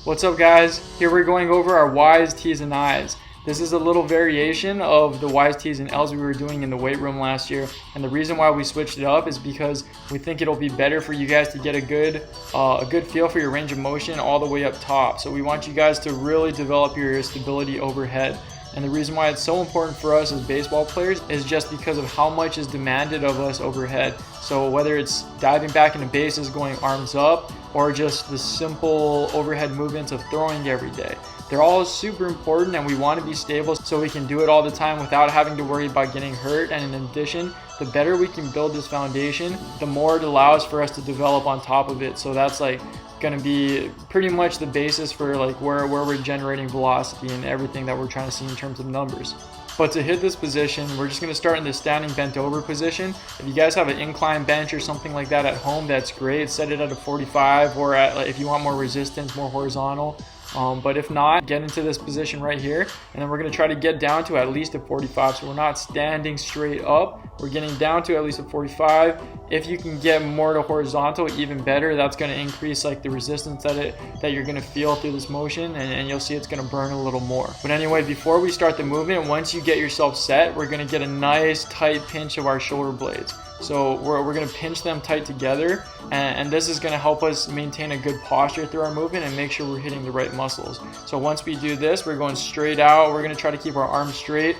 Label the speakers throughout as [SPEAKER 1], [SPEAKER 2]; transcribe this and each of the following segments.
[SPEAKER 1] What's up, guys? Here we're going over our Ys, Ts, and Is. This is a little variation of the Ys, Ts, and Ls we were doing in the weight room last year, and the reason why we switched it up is because we think it'll be better for you guys to get a good feel for your range of motion all the way up top. So we want you guys to really develop your stability overhead. And the reason why it's so important for us as baseball players is just because of how much is demanded of us overhead. So whether it's diving back into bases, going arms up, or just the simple overhead movements of throwing every day, they're all super important, and we want to be stable so we can do it all the time without having to worry about getting hurt. And in addition, the better we can build this foundation, the more it allows for us to develop on top of it. So that's like going to be pretty much the basis for like where we're generating velocity and everything that we're trying to see in terms of numbers. But to hit this position, we're just going to start in the standing bent over position. If you guys have an incline bench or something like that at home, that's great. Set it at a 45, or at, like, if you want more resistance, more horizontal. But if not, get into this position right here, and then we're going to try to get down to at least a 45. So we're not standing straight up, we're getting down to at least a 45. If you can get more to horizontal, even better. That's going to increase like the resistance that you're going to feel through this motion, and you'll see it's going to burn a little more. But anyway, before we start the movement, once you get yourself set, we're going to get a nice tight pinch of our shoulder blades. So we're going to pinch them tight together, and this is going to help us maintain a good posture through our movement and make sure we're hitting the right muscles. So once we do this, we're going straight out. We're going to try to keep our arms straight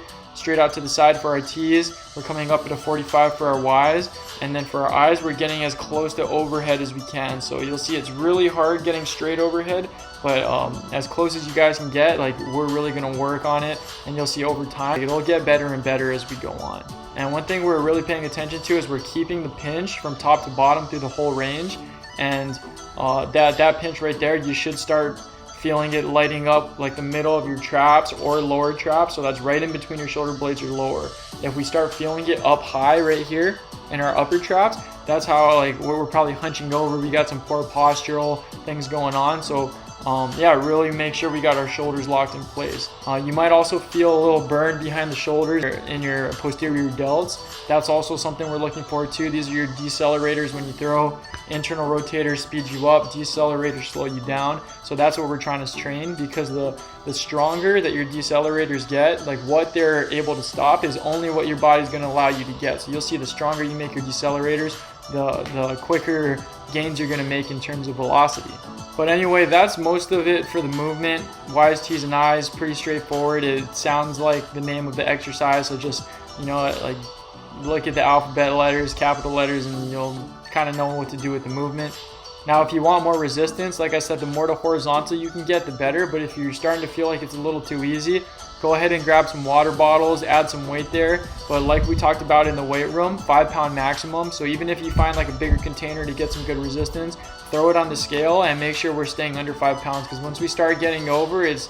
[SPEAKER 1] out to the side for our T's. We're coming up at a 45 for our Ys, and then for our Is, we're getting as close to overhead as we can. So you'll see it's really hard getting straight overhead, but as close as you guys can get, like, we're really going to work on it, and you'll see over time it'll get better and better as we go on. And one thing we're really paying attention to is we're keeping the pinch from top to bottom through the whole range, and that pinch right there, you should start feeling it lighting up like the middle of your traps or lower traps. So that's right in between your shoulder blades or lower. If we start feeling it up high right here in our upper traps, that's how, like, we're probably hunching over. We got some poor postural things going on. So yeah, really make sure we got our shoulders locked in place. You might also feel a little burn behind the shoulders in your posterior delts. That's also something we're looking for too. These are your decelerators when you throw. Internal rotator speeds you up, decelerators slow you down. So that's what we're trying to train, because the stronger that your decelerators get, like what they're able to stop is only what your body's going to allow you to get. So you'll see the stronger you make your decelerators, the quicker gains you're going to make in terms of velocity. But anyway, that's most of it for the movement. Ys, Ts, and Is, pretty straightforward. It sounds like the name of the exercise, so just, you know, like, look at the alphabet letters, capital letters, and you'll kind of know what to do with the movement. Now, if you want more resistance, like I said, the more to horizontal you can get, the better. But if you're starting to feel like it's a little too easy, go ahead and grab some water bottles, add some weight there. But like we talked about in the weight room, 5-pound maximum. So even if you find like a bigger container to get some good resistance, throw it on the scale and make sure we're staying under 5 pounds. Because once we start getting over, it's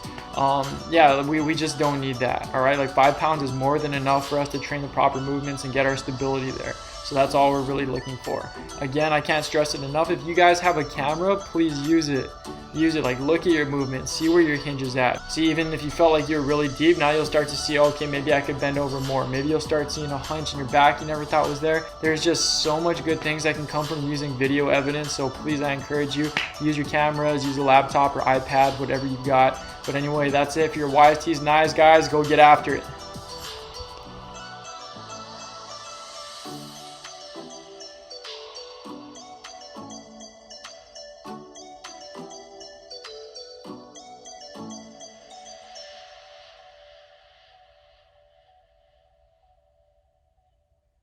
[SPEAKER 1] yeah, we just don't need that. All right, like 5 pounds is more than enough for us to train the proper movements and get our stability there. So that's all we're really looking for. Again, I can't stress it enough. If you guys have a camera, please use it. Use it. Like, look at your movement, see where your hinge is at. See, even if you felt like you're really deep, now you'll start to see, okay, maybe I could bend over more. Maybe you'll start seeing a hunch in your back you never thought was there. There's just so much good things that can come from using video evidence. So please, I encourage you, use your cameras, use a laptop or iPad, whatever you've got. But anyway, that's it for your Ys, Ts, and Is, guys. Go get after it.